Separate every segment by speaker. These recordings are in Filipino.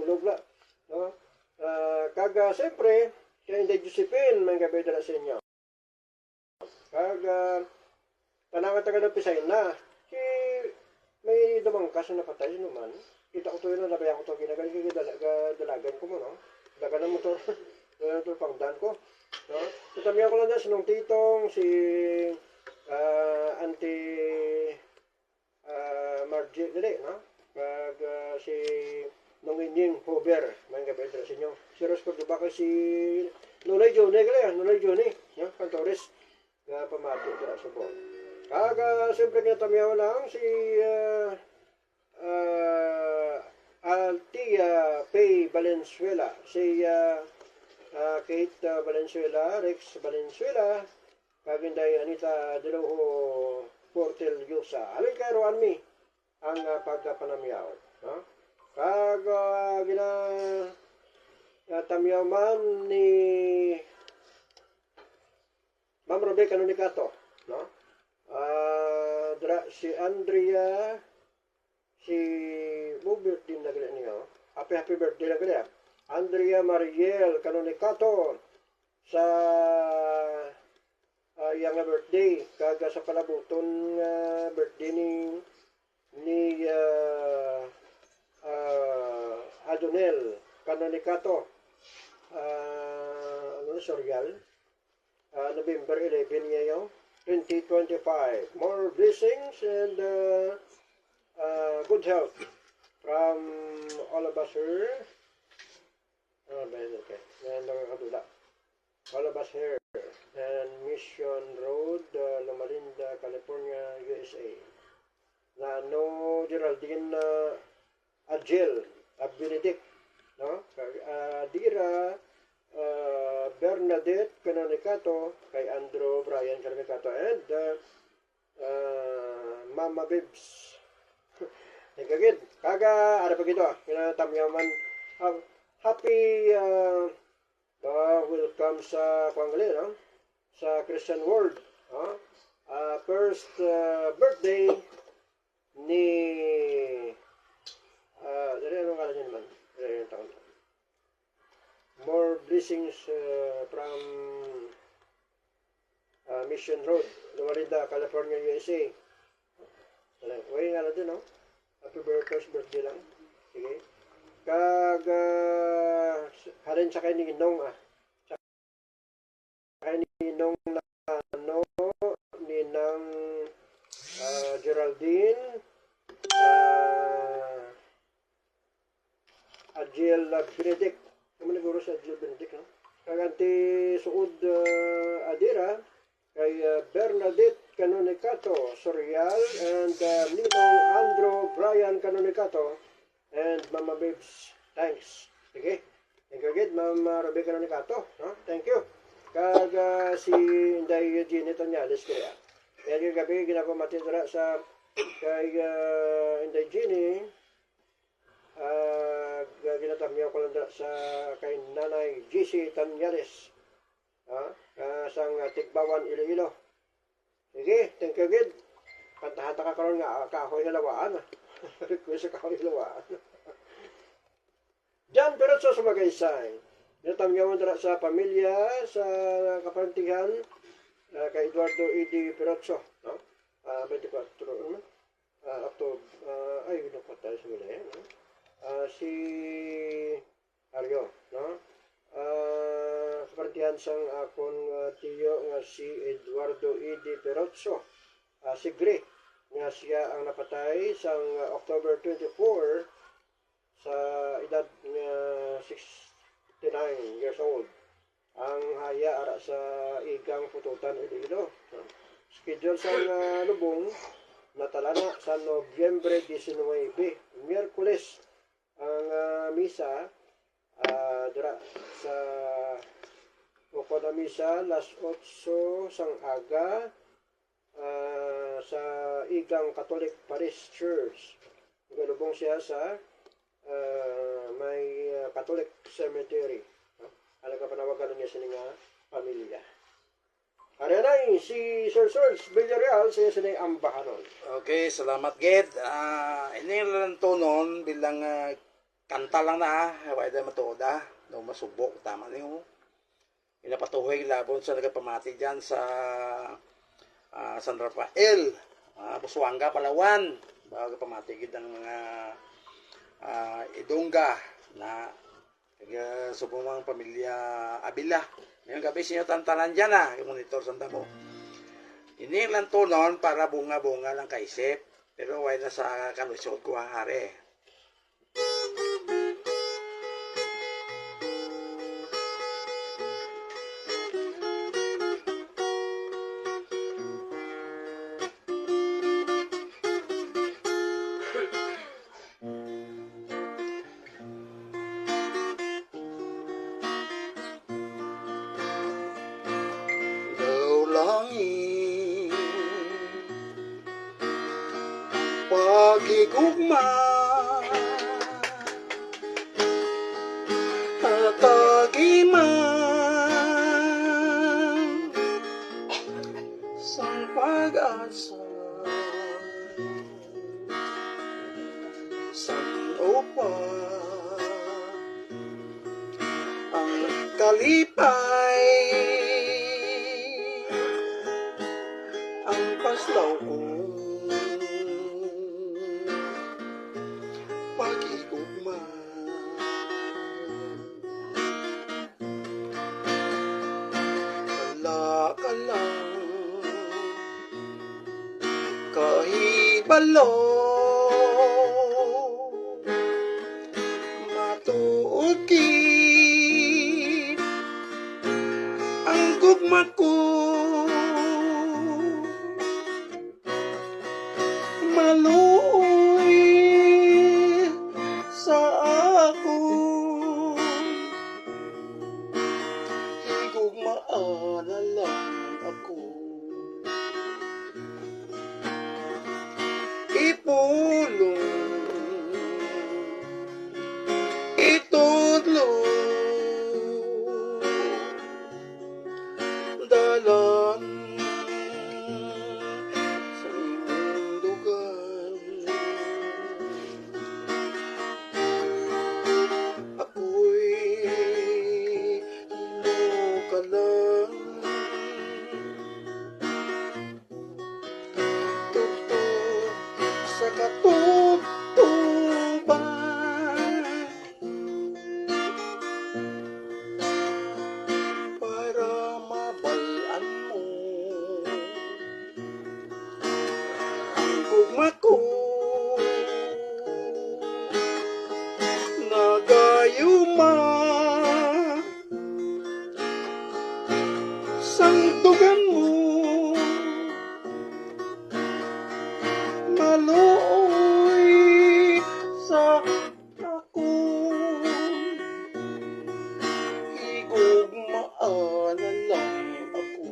Speaker 1: lugla. No? Kaga, siyempre, kaya hindi Josephine, may gabi dala sa inyo. Kaga, tanangan taga ng Pisay na, si may damangkas na napatay naman. Kita ko to yun, nabayan ko to, ginagali, dalagan ko mo, no? Daga ng motor, motor pangdan ko. No? Tutamihan ko lang dyan, sinong titong, si Auntie Margie, dali, no? Si Nonginying Hober, may gabi dala sa inyo. Si Rosco, diba ka si Nulay Johnny, Nulay Johnny, no? Cantores, na pamati dala sa buwan. Kaga, siyempre kinatamihan lang si Altia Pay Valenzuela, si Kate Valenzuela, Rex Valenzuela, kaginday Anita Diloho Portel Yusa. Halin kayo, Army, ang pagkapanamyaw. No? Kaga, tamyaw man ni Ma'am Rebecca Nunicato, no? Si Andrea, si birthday na gala niya. Happy birthday na gala. Andrea Mariel Canonicato sa yang birthday. Kaga sa palabuton birthday ni Adonel Canonicato. Sorial. November 11 ngayon. 2025. More blessings and good health from all of us here. Okay. And all of us here. And Mission Road, Loma Linda, California, USA. Na no Geraldine Agil, Benedict, no? Dira Bernadette Canonicato, kay Andrew Brian Canonicato, and Mama Bibs. Nagagid. Kaga, ano pa gito? Kinatamyaman. Happy welcome sa Kwangali, no? Sa Christian World. First birthday ni ano kala niya naman? More blessings from Mission Road, Loma Linda, California, USA. Uy, nga lang din, no? Happy birthday lang. Sige. Halin sa kay Ninong, Sa kay Ninong na, Ninang Geraldine, Agil Benedict. Naman naguro sa Agil Benedict, no? Kaganti suod Adira, kay Bernadette Canonicato Sorial, and Ninong Andrew Brian Canonicato, and Mama Babes. Thanks. Sige. Thank you again, Mama Rebecca Canonicato. No? Thank you. Kaga si Inday Eugene Tanyales kaya. Kaya yung gabi ginapamati dara sa kay Inday Eugene. Ginatamyaw ko lang sa kay Nanay GC Tanyales. Sang Tikbawan, Iloilo. Sige, thank you again. Kantahata ka karon nga kahoy halawaan. Request sa kahoy halawaan. Diyan diretso sa Magaysay. Natamyawan dira sa pamilya, sa kaparantihan, kay Eduardo E.D. Pirozzo, no? 24, October, ay, pinapatay sa muli, no? Si Aryo, no? Kaparantihan sang akong tiyo nga si Eduardo E.D. Pirozzo, Sigre, nga siya ang napatay sang October 24 sa edad nga 69 years old. Ang haya ara sa igang pututan Iloilo. Schedule sa lubong natalana sa Nobyembre 19, Miyerkules ang misa dira sa uko na misa las 8 sang aga sa igang Catholic Parish Church. Galubong siya sa may Catholic Cemetery. Alaga panawagan niya sa nga pamilya. Arenay, si Sir Serge Villarreal, siya sinay ambahanon.
Speaker 2: Okay, salamat, Ged. Ini lang tonon bilang kanta lang na wala na matoda no masubok tama niyo inapatuhoy labon sa nagapamati dyan sa San Rafael Busuanga Palawan bago pamatigid ang mga idungga na subumang pamilya Abila ngayong gabi sinyo tantanan dyan yung monitor sanda mo ini lang tunon para bunga-bunga lang kaisip pero wala na sa kalusot ko hari. Pagigugma at agiman sa pag-asa sa upa ang kalipay ang paslaw ko pag-igugma wala ka lang kahibalo matuod ki ang gugma ko maluoy sa ako higugmaan na lang ako ipulong itudlo dalan sa imong dugan ako'y imo ka lang tugtog sa katugtuban para mabalaan mo ang gugma ko nagayuma sangtugan mo maluoy sa ako higugmaan na lang ako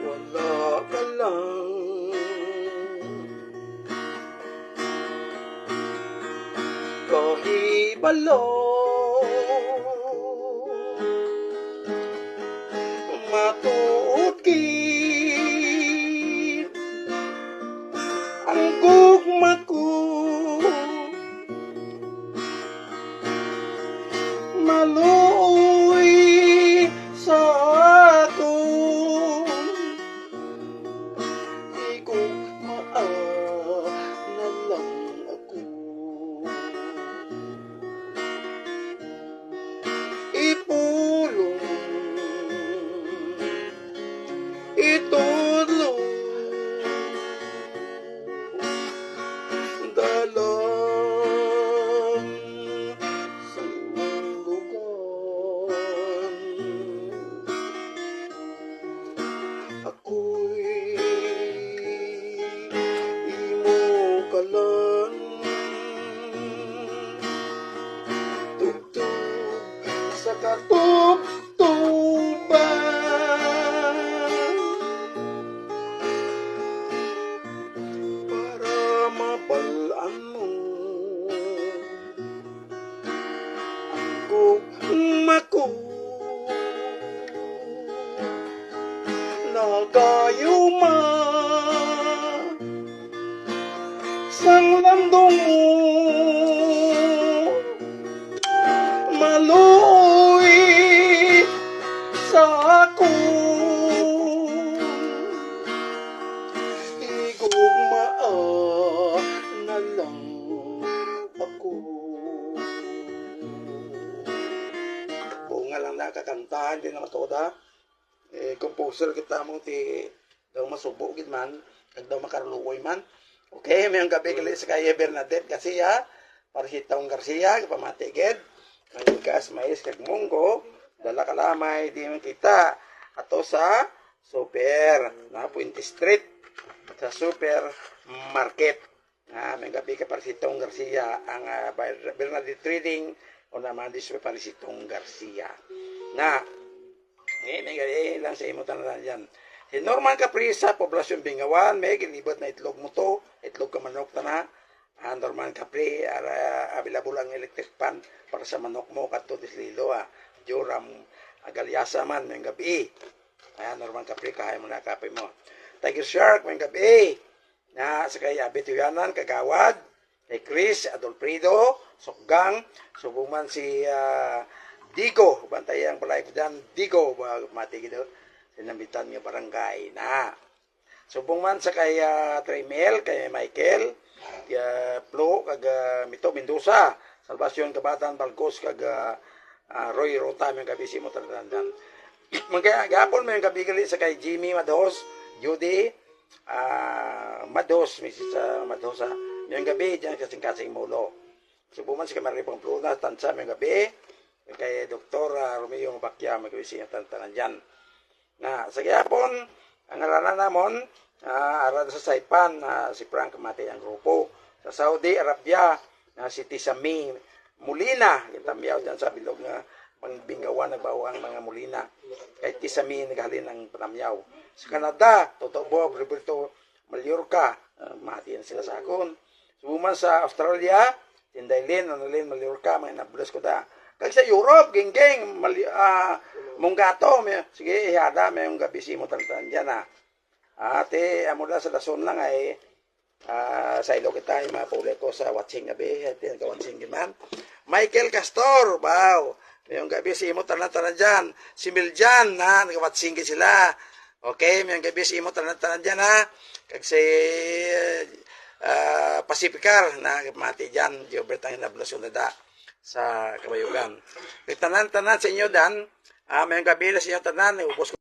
Speaker 2: wala ka lang kahibalo matuod ki ang gugma ko maluoy sa ako higugmaan na lang ako sang landong mo maluoy sa ako igugmaa na lang ako. Bunga lang nakakantahan din naman to da. Composer kita mo ti daw masubo gid man kag daw makaruluoy man. Okay, mayong gabi kali sa kay Bernadette Garcia, para si Taong Garcia, pamati gid. Ang gas mais kag munggo, dala kalamay di man kita ato sa Super na Puente Street sa Super Market. May gabi ka para si Taong Garcia ang Bernadette Trading o naman di para si Taong Garcia. Na may gabi lang sa imo tanan diyan. Si Norman Caprisa, Poblasyon Bingawan, may ginibot na itlog mo to, itlog ka manok ta na. Norman Capri, available ang electric pan para sa manok mo, kato dislilo, Joram, agalyasa man, may gabi. Norman Capri, kaya mo na kape mo. Tiger Shark, may gabi. Sa kaya Bituyanan, Kagawad, kay Chris, Adolfredo, Sokgang, subuman si Digo, bantayang palay ko dyan, Digo, mati gito. Sinambitan nga barangay na. Subong man sa kay Trimel, kay Michael, Flo, kag Mito Mendoza, Salvacion Kabatan, Balcos, kag Roy Rota, may kabisi mo talagang. Magagapon mo yung kabigali sa kay Jimmy Mados, Judy, Mados, Mrs. Madosa, may gabi, dyan kasing-kasing mulo. Subong man sa kay Maripang Pluna, Tansa, may gabi, kay Dr. Romeo Bakya, may kabisi yung tantanan dyan. Sa gayapon, ang ngaranan namon, arad sa Saipan, si Frank Mate ang grupo. Sa Saudi Arabia, si Tisami Molina, kitamyaw dyan sa bilog nga pangbingawan, nagbawang mga Molina. Kay Tisami, naghalin ng panamyaw. Sa Canada, Totobo, Roberto Mallorca, mati yan sila sa akon. Subuman sa Australia, Tindaylin, Nonolin, Mallorca, may nabulas ko da. Kag sa Europe, geng-geng, munggato, sige, ihada, may yung gabi si mo tantan dyan, Ate, amula sa lason lang ay, sa ilo kita, yung mga puli ko sa watching gabi, ate, nagka-watching man. Michael Castor, wow, may yung gabi si mo tantan dyan. Si Miljan, nagka-watching sila. Okay, may yung gabi si mo tantan dyan, Kag si Pacificar, mati dyan, Gilbert ang hinablasyon na da sa Kabayugan. Tanan-tanan sa inyo dan, may gabi na sa inyo tanan, ubos ko